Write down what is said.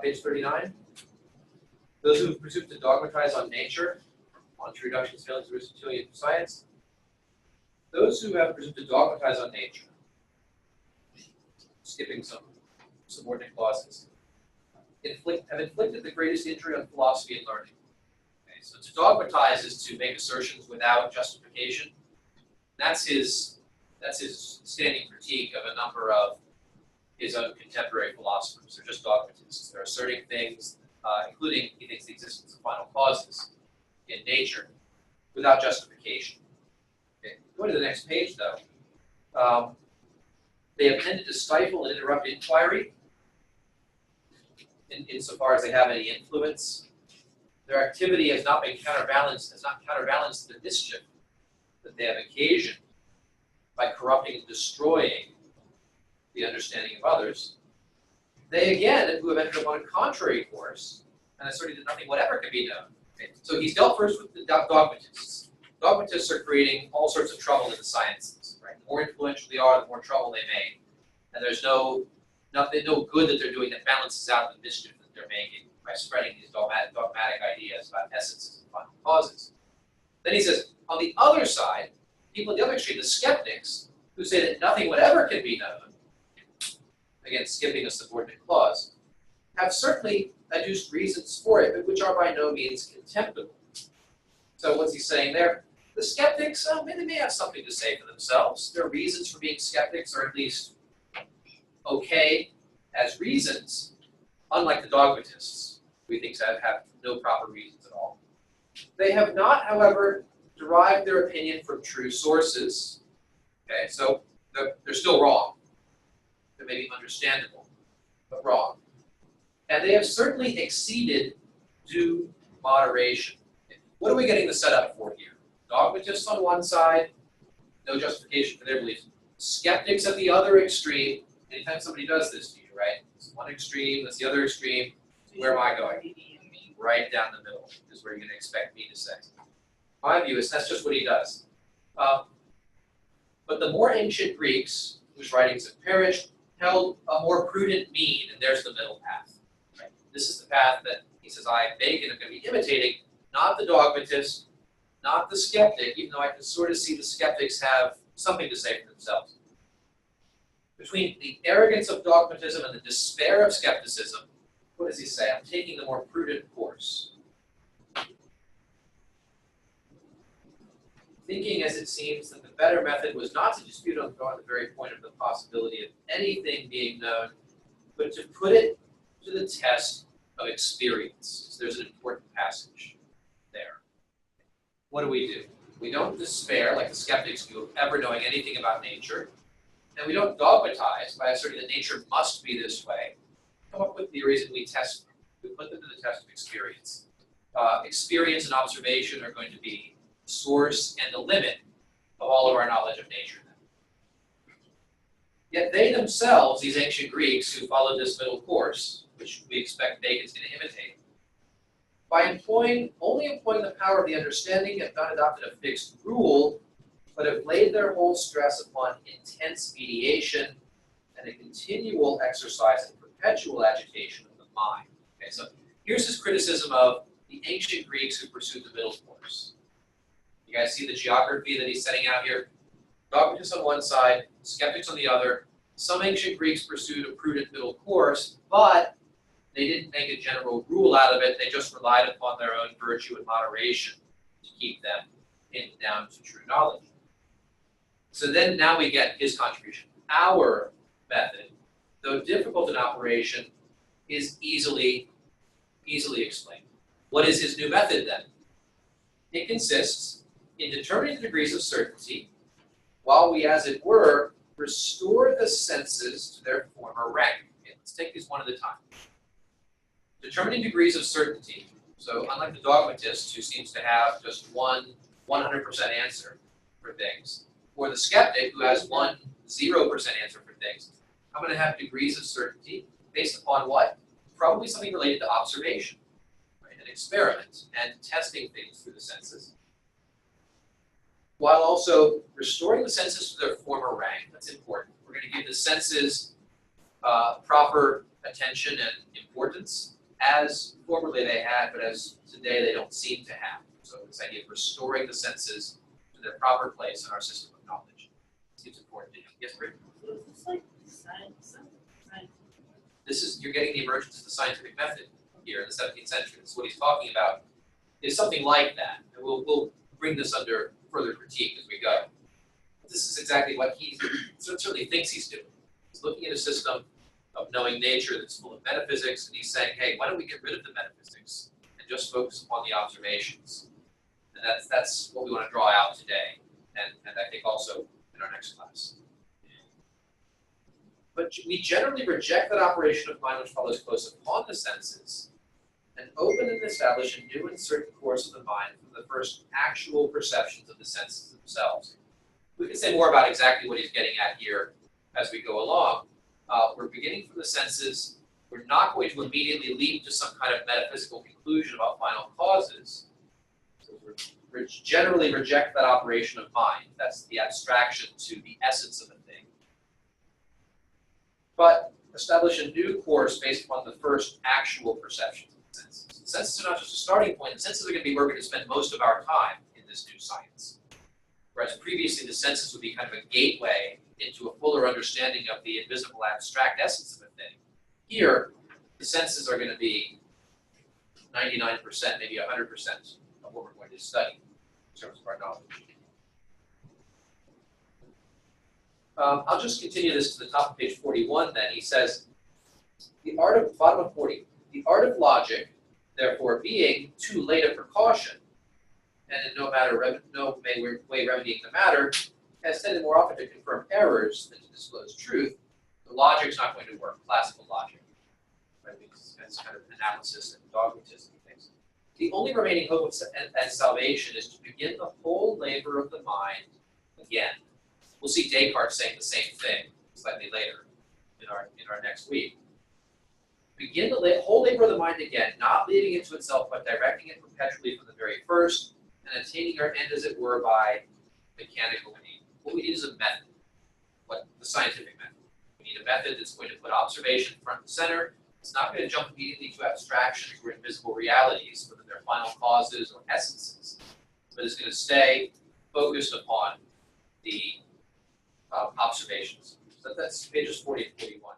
Page 39. Those who presume to dogmatize on nature, on true reductions, failings, Aristotelian science. Those who have presumed to dogmatize on nature, skipping some subordinate clauses, have inflicted the greatest injury on philosophy and learning. Okay, so to dogmatize is to make assertions without justification. That's his standing critique of a number of his own contemporary philosophers. They're just dogmatists. They're asserting things, including, he thinks, the existence of final causes in nature, without justification. Okay. Go to the next page, though. They have tended to stifle and interrupt inquiry, insofar as they have any influence. Their activity has not counterbalanced the mischief that they have occasioned by corrupting and destroying the understanding of others. They, again, who have entered upon a contrary course, and asserting that nothing whatever can be known. Okay. So he's dealt first with the dogmatists. Dogmatists are creating all sorts of trouble in the sciences. Right? The more influential they are, the more trouble they make. And there's no good that they're doing that balances out the mischief that they're making by spreading these dogmatic ideas about essences and final causes. Then he says, on the other side, people at the other extreme, the skeptics, who say that nothing whatever can be known, again, skipping a subordinate clause, have certainly adduced reasons for it, but which are by no means contemptible. So what's he saying there? The skeptics, they may have something to say for themselves. Their reasons for being skeptics are at least okay as reasons, unlike the dogmatists, who he thinks have no proper reasons at all. They have not, however, derived their opinion from true sources. Okay, so they're still wrong. They may be understandable, but wrong. And they have certainly exceeded due moderation. What are we getting the setup for here? Dogmatists on one side, no justification for their beliefs. Skeptics at the other extreme. Anytime somebody does this to you, right? It's one extreme, that's the other extreme. Where am I going? Right down the middle is where you're going to expect me to say. My view is that's just what he does. But the more ancient Greeks, whose writings have perished, held a more prudent mean, and there's the middle path. Right? This is the path that he says I, Bacon, are going to be imitating, not the dogmatist, not the skeptic, even though I can sort of see the skeptics have something to say for themselves. Between the arrogance of dogmatism and the despair of skepticism, what does he say? I'm taking the more prudent course. Thinking, as it seems, that the better method was not to dispute on the very point of the possibility of anything being known, but to put it to the test of experience. So there's an important passage there. What do? We don't despair, like the skeptics do, of ever knowing anything about nature. And we don't dogmatize by asserting that nature must be this way. Come up with theories and we test them. We put them to the test of experience. Experience and observation are going to be the source and the limit of all of our knowledge of nature. Yet they themselves, these ancient Greeks who followed this middle course, which we expect Bacon's going to imitate, by only employing the power of the understanding, have not adopted a fixed rule, but have laid their whole stress upon intense mediation and a continual exercise and perpetual agitation of the mind. Okay, so here's his criticism of the ancient Greeks who pursued the middle course. You guys see the geography that he's setting out here? Dogmatists on one side, skeptics on the other. Some ancient Greeks pursued a prudent middle course, but they didn't make a general rule out of it. They just relied upon their own virtue and moderation to keep them pinned down to true knowledge. So then now we get his contribution. Our method, though difficult in operation, is easily explained. What is his new method then? It consists in determining the degrees of certainty while we, as it were, restore the senses to their former rank. Okay, let's take these one at a time. Determining degrees of certainty. So unlike the dogmatist who seems to have just one 100% answer for things, or the skeptic who has one 0% answer for things, I'm going to have degrees of certainty based upon what? Probably something related to observation, right? An experiment and testing things through the senses, while also restoring the senses to their former rank. That's important. We're going to give the senses proper attention and importance as formerly they had, but as today they don't seem to have. So this idea of restoring the senses to their proper place in our system of knowledge seems important to him. Yes, Bree? So is this like science? This is, you're getting the emergence of the scientific method here in the 17th century. This is what he's talking about. Is something like that. And we'll bring this under further critique as we go. This is exactly what he certainly thinks he's doing. He's looking at a system of knowing nature that's full of metaphysics, and he's saying, hey, why don't we get rid of the metaphysics and just focus upon the observations? And that's what we want to draw out today, and I think also in our next class. But we generally reject that operation of mind which follows close upon the senses and open and establish a new and certain course of the mind from the first actual perceptions of the senses themselves. We can say more about exactly what he's getting at here as we go along. We're beginning from the senses. We're not going to immediately leap to some kind of metaphysical conclusion about final causes. So we generally reject that operation of mind. That's the abstraction to the essence of a thing. But establish a new course based upon the first actual perceptions of the senses. The senses are not just a starting point. The senses are going to be where we're going to spend most of our time in this new science. Whereas previously the senses would be kind of a gateway into a fuller understanding of the invisible abstract essence of a thing. Here, the senses are going to be 99%, maybe 100% of what we're going to study in terms of our knowledge. I'll just continue this to the top of page 41 then. He says, bottom of 40, the art of logic, therefore being too late a precaution, and in no way remedying the matter, has tended more often to confirm errors than to disclose truth. The logic's not going to work, classical logic. Right? That's kind of analysis and dogmatism things. The only remaining hope and salvation is to begin the whole labor of the mind again. We'll see Descartes saying the same thing slightly later in our next week. Begin the whole labor of the mind again, not leading it to itself, but directing it perpetually from the very first, and attaining our end, as it were, by mechanical aim. What we need is a method, the scientific method. We need a method that's going to put observation front and center. It's not going to jump immediately to abstractions or invisible realities, whether they're final causes or essences, but it's going to stay focused upon the observations. So that's pages 40 and 41.